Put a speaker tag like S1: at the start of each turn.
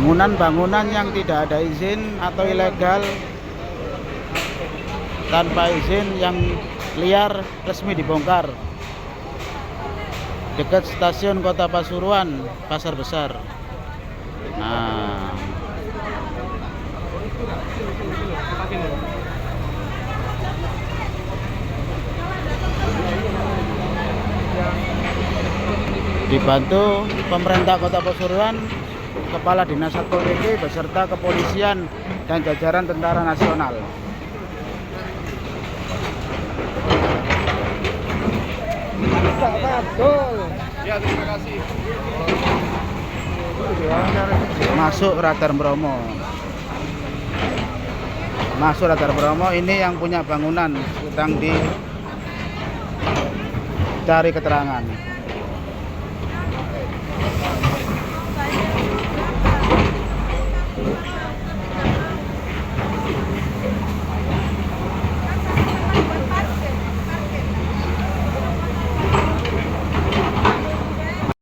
S1: Bangunan-bangunan yang tidak ada izin atau ilegal, tanpa izin, yang liar resmi dibongkar. Dekat stasiun Kota Pasuruan, Pasar Besar. Nah, dibantu pemerintah Kota Pasuruan, Kepala Dinas Satpol PP beserta kepolisian dan jajaran Tentara Nasional.
S2: Ya, terima kasih.
S1: Masuk Radar Bromo. Masuk Radar Bromo, ini yang punya bangunan sedang dicari keterangan.